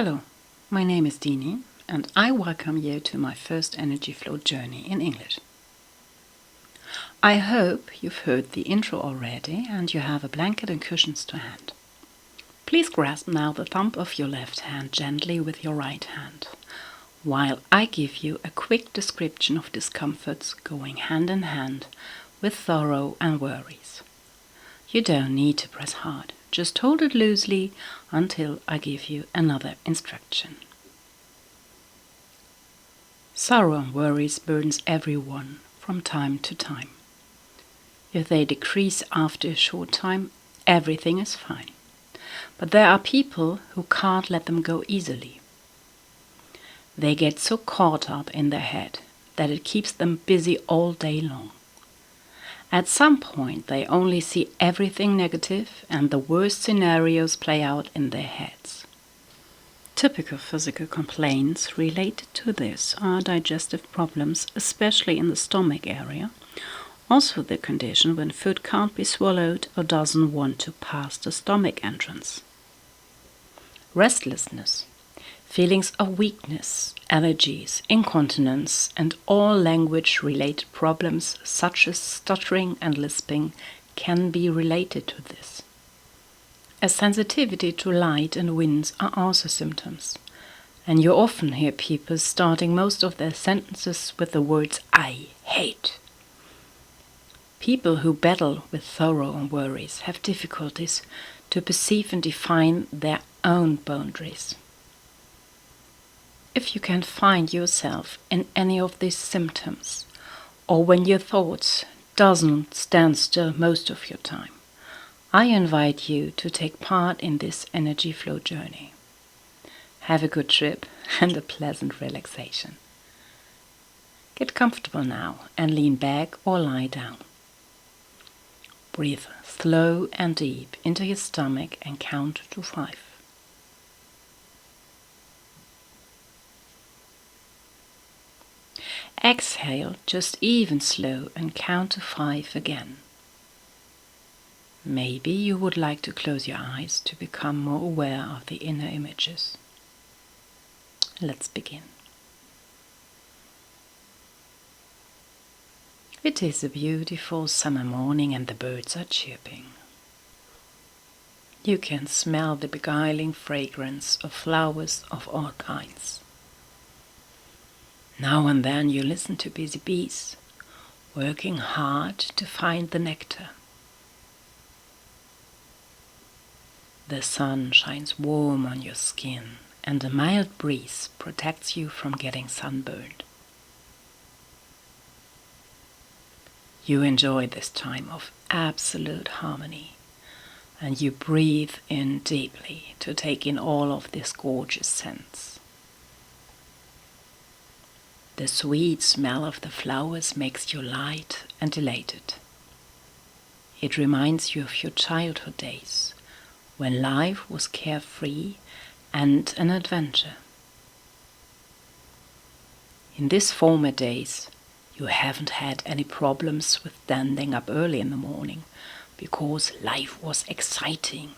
Hello, my name is Dini and I welcome you to my first energy flow journey in English. I hope you've heard the intro already and you have a blanket and cushions to hand. Please grasp now the thumb of your left hand gently with your right hand, while I give you a quick description of discomforts going hand in hand with sorrow and worries. You don't need to press hard. Just hold it loosely until I give you another instruction. Sorrow and worries burdens everyone from time to time. If they decrease after a short time, everything is fine. But there are people who can't let them go easily. They get so caught up in their head that it keeps them busy all day long. At some point, they only see everything negative and the worst scenarios play out in their heads. Typical physical complaints related to this are digestive problems, especially in the stomach area, also the condition when food can't be swallowed or doesn't want to pass the stomach entrance. Restlessness, feelings of weakness, allergies, incontinence, and all language-related problems such as stuttering and lisping can be related to this. A sensitivity to light and winds are also symptoms, and you often hear people starting most of their sentences with the words "I hate." People who battle with sorrow and worries have difficulties to perceive and define their own boundaries. If you can find yourself in any of these symptoms, or when your thoughts doesn't stand still most of your time, I invite you to take part in this energy flow journey. Have a good trip and a pleasant relaxation. Get comfortable now and lean back or lie down. Breathe slow and deep into your stomach and count to 5. Exhale just even slow and count to 5 again. Maybe you would like to close your eyes to become more aware of the inner images. Let's begin. It is a beautiful summer morning and the birds are chirping. You can smell the beguiling fragrance of flowers of all kinds. Now and then you listen to busy bees, working hard to find the nectar. The sun shines warm on your skin and a mild breeze protects you from getting sunburned. You enjoy this time of absolute harmony and you breathe in deeply to take in all of this gorgeous scents. The sweet smell of the flowers makes you light and elated. It reminds you of your childhood days, when life was carefree and an adventure. In these former days, you haven't had any problems with standing up early in the morning, because life was exciting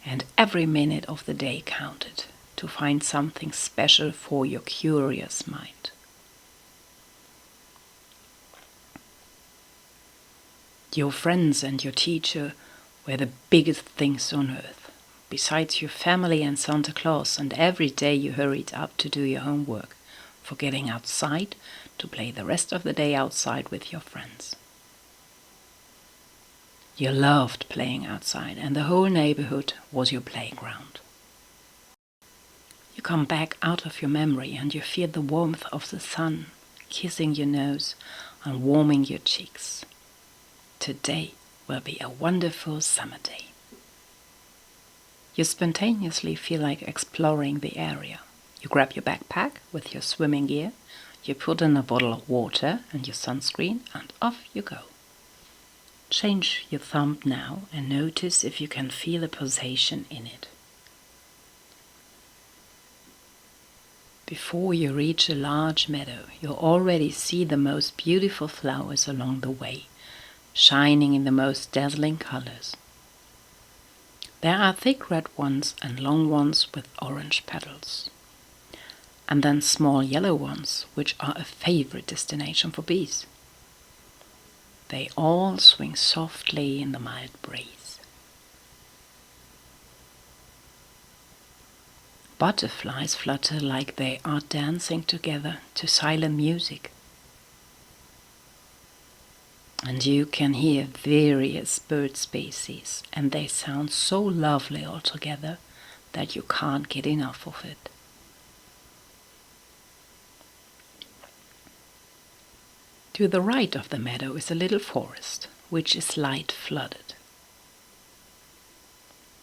and every minute of the day counted to find something special for your curious mind. Your friends and your teacher were the biggest things on earth, besides your family and Santa Claus, and every day you hurried up to do your homework, for getting outside to play the rest of the day outside with your friends. You loved playing outside and the whole neighborhood was your playground. You come back out of your memory and you feel the warmth of the sun kissing your nose and warming your cheeks. Today will be a wonderful summer day. You spontaneously feel like exploring the area. You grab your backpack with your swimming gear, you put in a bottle of water and your sunscreen, and off you go. Change your thumb now and notice if you can feel a pulsation in it. Before you reach a large meadow, you already see the most beautiful flowers along the way, shining in the most dazzling colors. There are thick red ones and long ones with orange petals. And then small yellow ones, which are a favorite destination for bees. They all swing softly in the mild breeze. Butterflies flutter like they are dancing together to silent music. And you can hear various bird species, and they sound so lovely all together that you can't get enough of it. To the right of the meadow is a little forest, which is light flooded.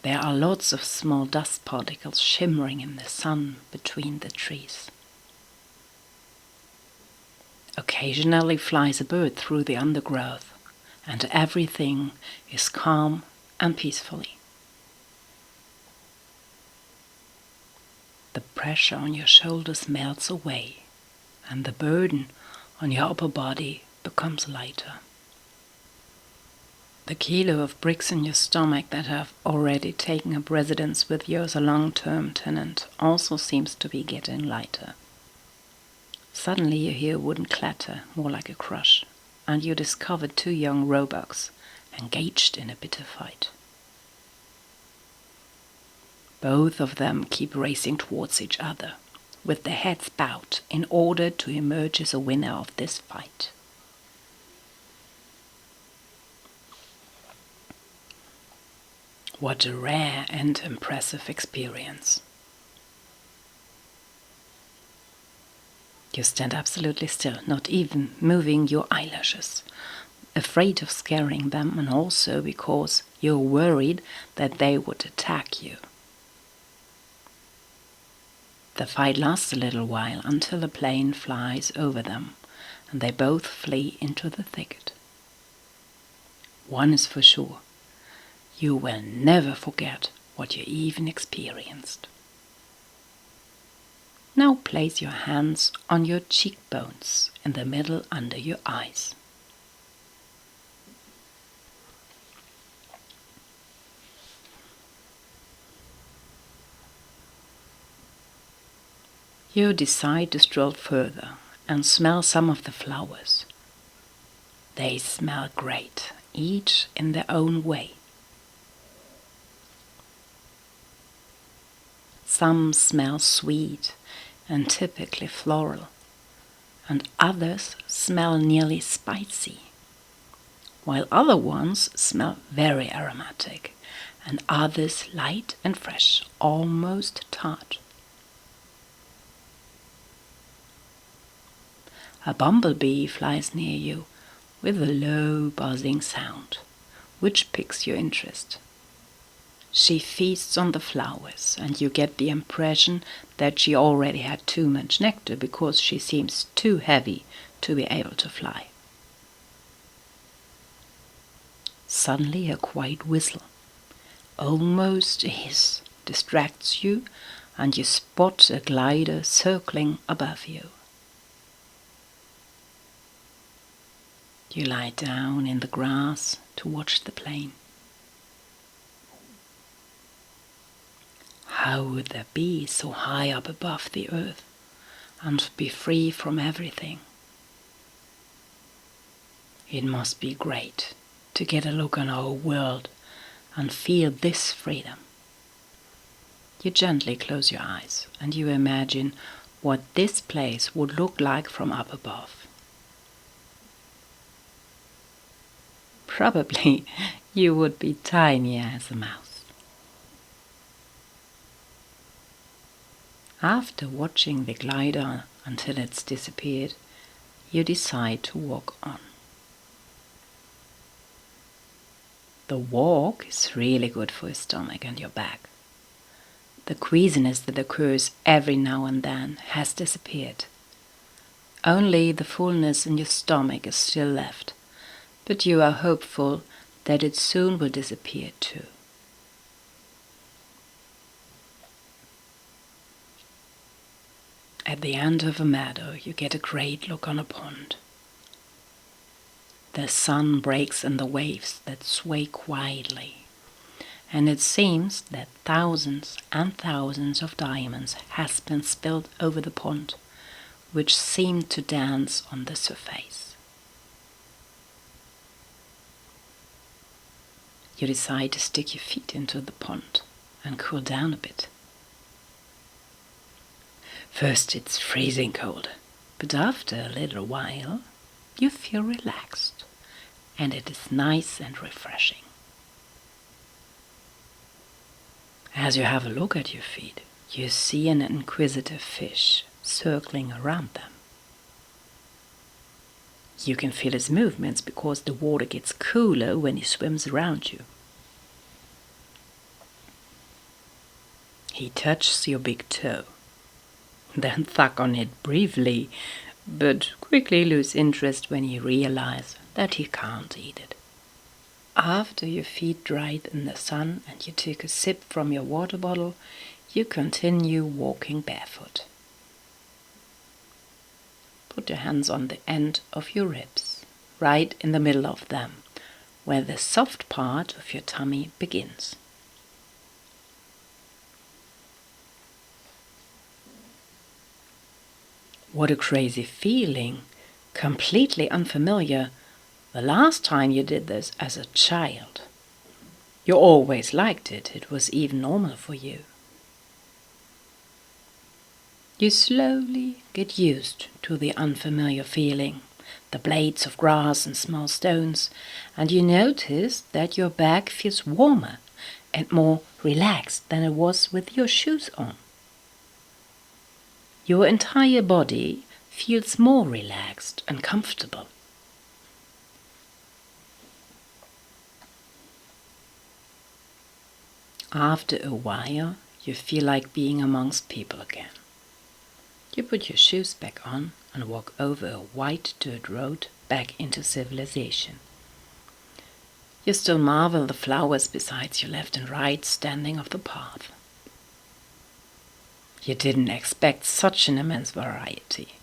There are lots of small dust particles shimmering in the sun between the trees. Occasionally flies a bird through the undergrowth, and everything is calm and peacefully. The pressure on your shoulders melts away, and the burden on your upper body becomes lighter. The kilo of bricks in your stomach that have already taken up residence with you as a long-term tenant also seems to be getting lighter. Suddenly you hear a wooden clatter, more like a crush, and you discover two young roebucks engaged in a bitter fight. Both of them keep racing towards each other, with their heads bowed in order to emerge as a winner of this fight. What a rare and impressive experience. You stand absolutely still, not even moving your eyelashes, afraid of scaring them, and also because you're worried that they would attack you. The fight lasts a little while until a plane flies over them, and they both flee into the thicket. One is for sure: you will never forget what you even experienced. Now place your hands on your cheekbones in the middle under your eyes. You decide to stroll further and smell some of the flowers. They smell great, each in their own way. Some smell sweet and typically floral, and others smell nearly spicy, while other ones smell very aromatic, and others light and fresh, almost tart. A bumblebee flies near you with a low buzzing sound, which piques your interest. She feasts on the flowers, and you get the impression that she already had too much nectar because she seems too heavy to be able to fly. Suddenly a quiet whistle, almost a hiss, distracts you, and you spot a glider circling above you. You lie down in the grass to watch the plane. How would there be so high up above the earth and be free from everything? It must be great to get a look on our world and feel this freedom. You gently close your eyes and you imagine what this place would look like from up above. Probably you would be tiny as a mouse. After watching the glider until it's disappeared, you decide to walk on. The walk is really good for your stomach and your back. The queasiness that occurs every now and then has disappeared. Only the fullness in your stomach is still left, but you are hopeful that it soon will disappear too. At the end of a meadow, you get a great look on a pond. The sun breaks in the waves that sway quietly, and it seems that thousands and thousands of diamonds has been spilled over the pond, which seemed to dance on the surface. You decide to stick your feet into the pond and cool down a bit. First it's freezing cold, but after a little while you feel relaxed, and it is nice and refreshing. As you have a look at your feet, you see an inquisitive fish circling around them. You can feel his movements because the water gets cooler when he swims around you. He touches your big toe, then tug on it briefly, but quickly lose interest when you realize that he can't eat it. After your feet dried in the sun and you took a sip from your water bottle, you continue walking barefoot. Put your hands on the end of your ribs, right in the middle of them, where the soft part of your tummy begins. What a crazy feeling, completely unfamiliar. The last time you did this as a child. You always liked it, it was even normal for you. You slowly get used to the unfamiliar feeling, the blades of grass and small stones, and you notice that your back feels warmer and more relaxed than it was with your shoes on. Your entire body feels more relaxed and comfortable. After a while, you feel like being amongst people again. You put your shoes back on and walk over a white dirt road back into civilization. You still marvel the flowers beside you left and right standing off the path. You didn't expect such an immense variety,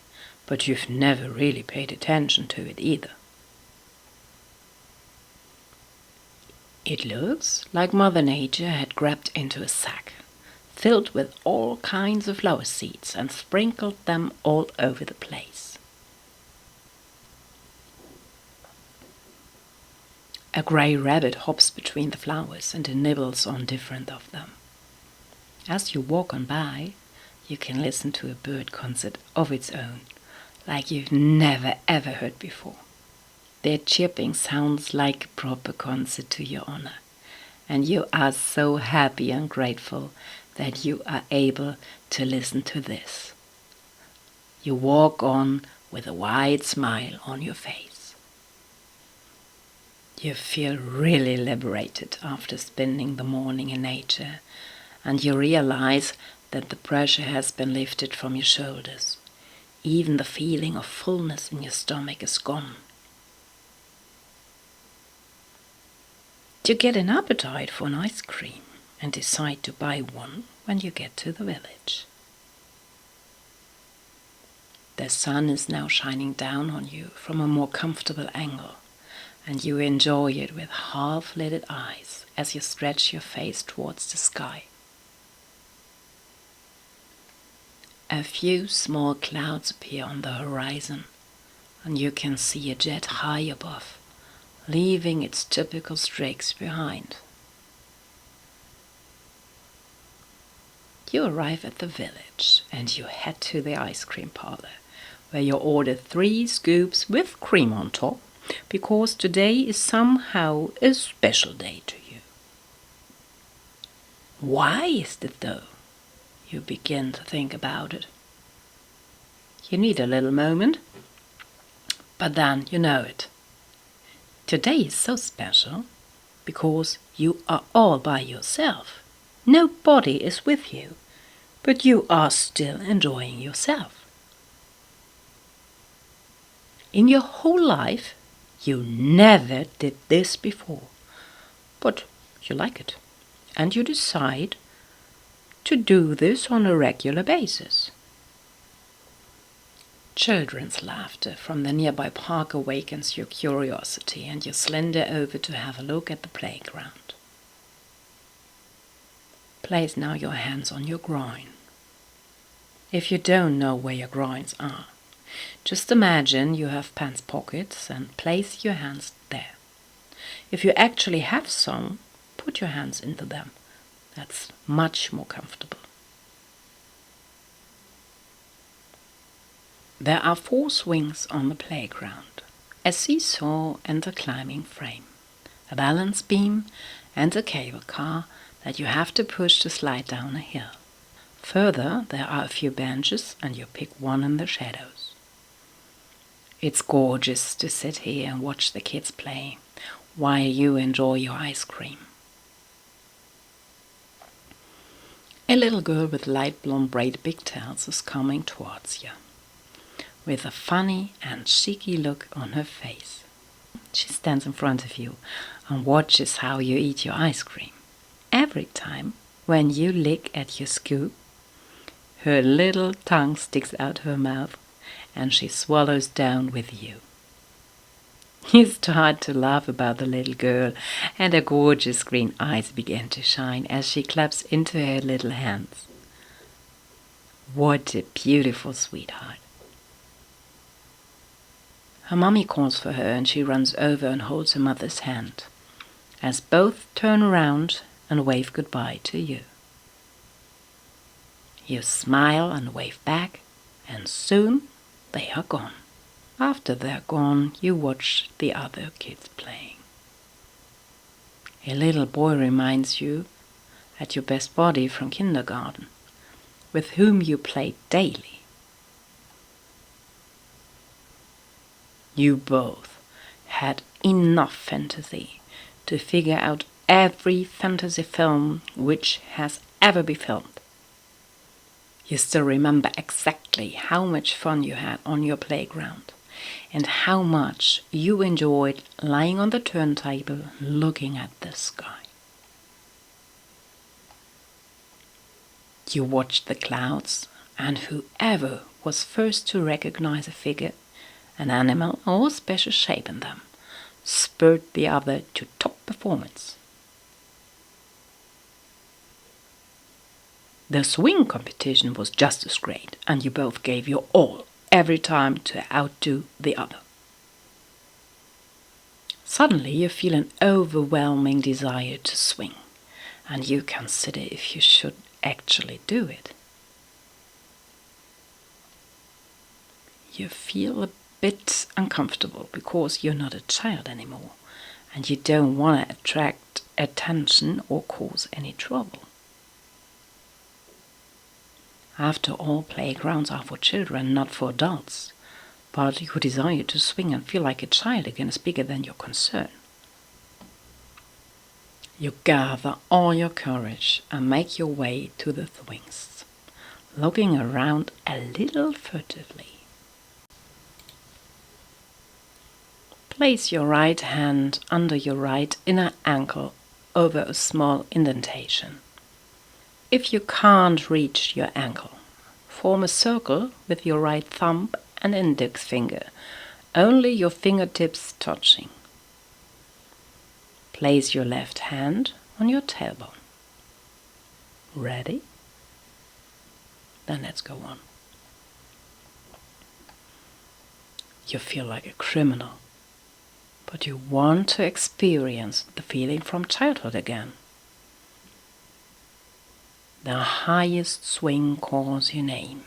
but you've never really paid attention to it either. It looks like Mother Nature had grabbed into a sack, filled with all kinds of flower seeds and sprinkled them all over the place. A grey rabbit hops between the flowers and nibbles on different of them. As you walk on by, you can listen to a bird concert of its own, like you've never ever heard before. Their chirping sounds like a proper concert to your honor, and you are so happy and grateful that you are able to listen to this. You walk on with a wide smile on your face. You feel really liberated after spending the morning in nature, and you realize that the pressure has been lifted from your shoulders. Even the feeling of fullness in your stomach is gone. You get an appetite for an ice cream and decide to buy one when you get to the village. The sun is now shining down on you from a more comfortable angle, and you enjoy it with half-lidded eyes as you stretch your face towards the sky. A few small clouds appear on the horizon, and you can see a jet high above, leaving its typical streaks behind. You arrive at the village and you head to the ice cream parlor, where you order 3 scoops with cream on top, because today is somehow a special day to you. Why is it though? You begin to think about it. You need a little moment, but then you know it. Today is so special because you are all by yourself. Nobody is with you, but you are still enjoying yourself. In your whole life, you never did this before, but you like it, and you decide to do this on a regular basis. Children's laughter from the nearby park awakens your curiosity, and you slender over to have a look at the playground. Place now your hands on your groin. If you don't know where your groins are, just imagine you have pants pockets and place your hands there. If you actually have some, put your hands into them. That's much more comfortable. There are 4 swings on the playground: a seesaw and a climbing frame, a balance beam and a cable car that you have to push to slide down a hill. Further, there are a few benches and you pick one in the shadows. It's gorgeous to sit here and watch the kids play while you enjoy your ice cream. A little girl with light blonde braided pigtails is coming towards you, with a funny and cheeky look on her face. She stands in front of you and watches how you eat your ice cream. Every time when you lick at your scoop, her little tongue sticks out her mouth and she swallows down with you. You start to laugh about the little girl, and her gorgeous green eyes begin to shine as she claps into her little hands. What a beautiful sweetheart. Her mommy calls for her and she runs over and holds her mother's hand, as both turn around and wave goodbye to you. You smile and wave back, and soon they are gone. After they're gone, you watch the other kids playing. A little boy reminds you at your best buddy from kindergarten, with whom you played daily. You both had enough fantasy to figure out every fantasy film which has ever been filmed. You still remember exactly how much fun you had on your playground and how much you enjoyed lying on the turntable looking at the sky. You watched the clouds, and whoever was first to recognize a figure, an animal or special shape in them, spurred the other to top performance. The swing competition was just as great, and you both gave your all every time to outdo the other. Suddenly you feel an overwhelming desire to swing, and you consider if you should actually do it. You feel a bit uncomfortable because you're not a child anymore, and you don't want to attract attention or cause any trouble. After all, playgrounds are for children, not for adults, but your desire to swing and feel like a child again is bigger than your concern. You gather all your courage and make your way to the swings, looking around a little furtively. Place your right hand under your right inner ankle over a small indentation. If you can't reach your ankle, form a circle with your right thumb and index finger, only your fingertips touching. Place your left hand on your tailbone. Ready? Then let's go on. You feel like a criminal, but you want to experience the feeling from childhood again. The highest swing calls your name.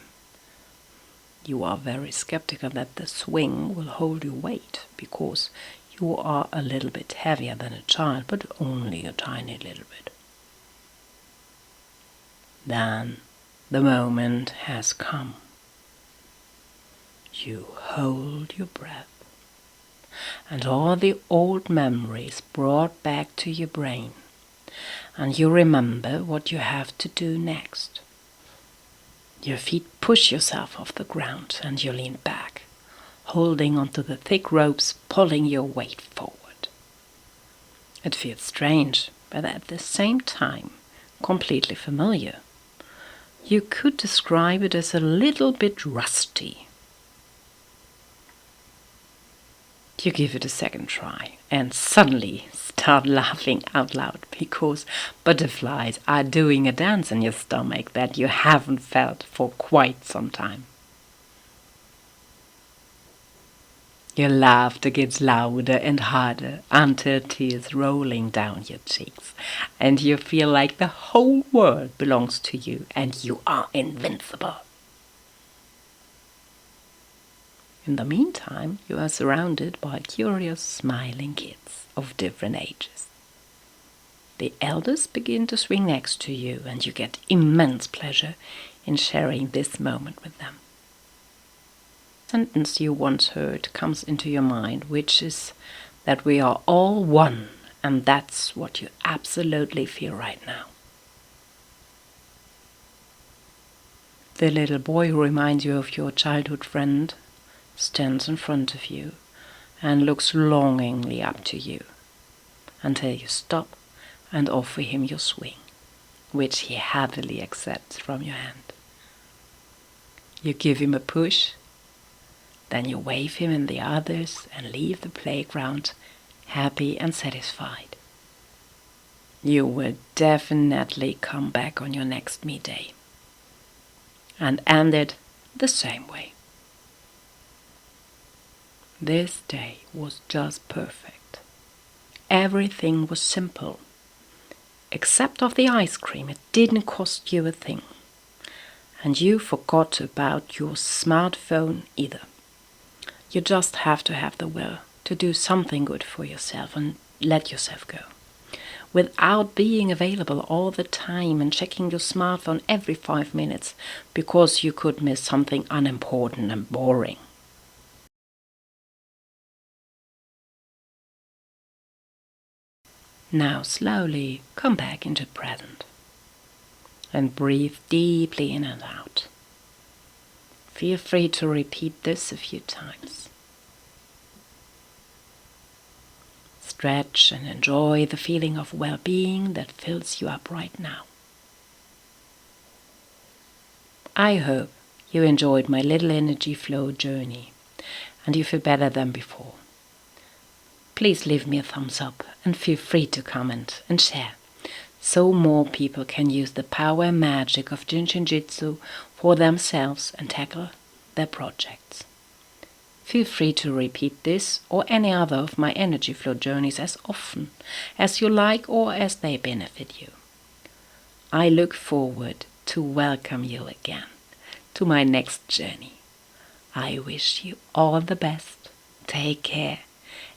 You are very skeptical that the swing will hold your weight because you are a little bit heavier than a child, but only a tiny little bit. Then the moment has come. You hold your breath, and all the old memories brought back to your brain, and you remember what you have to do next. Your feet push yourself off the ground and you lean back, holding onto the thick ropes, pulling your weight forward. It feels strange, but at the same time completely familiar. You could describe it as a little bit rusty. You give it a second try and suddenly start laughing out loud because butterflies are doing a dance in your stomach that you haven't felt for quite some time. Your laughter gets louder and harder until tears rolling down your cheeks, and you feel like the whole world belongs to you and you are invincible. In the meantime, you are surrounded by curious, smiling kids of different ages. The eldest begin to swing next to you, and you get immense pleasure in sharing this moment with them. Sentence you once heard comes into your mind, which is that we are all one, and that's what you absolutely feel right now. The little boy who reminds you of your childhood friend stands in front of you and looks longingly up to you until you stop and offer him your swing, which he happily accepts from your hand. You give him a push, then you wave him and the others and leave the playground happy and satisfied. You will definitely come back on your next me day and end it the same way. This day was just perfect. Everything was simple. Except of the ice cream, it didn't cost you a thing. And you forgot about your smartphone either. You just have to have the will to do something good for yourself and let yourself go. Without being available all the time and checking your smartphone every 5 minutes because you could miss something unimportant and boring. Now slowly come back into present and breathe deeply in and out. Feel free to repeat this a few times. Stretch and enjoy the feeling of well-being that fills you up right now. I hope you enjoyed my little energy flow journey and you feel better than before. Please leave me a thumbs up and feel free to comment and share so more people can use the power and magic of Jin Shin Jyutsu for themselves and tackle their projects. Feel free to repeat this or any other of my energy flow journeys as often as you like or as they benefit you. I look forward to welcome you again to my next journey. I wish you all the best. Take care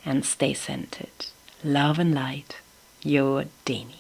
and stay centered. Love and light, your Dini.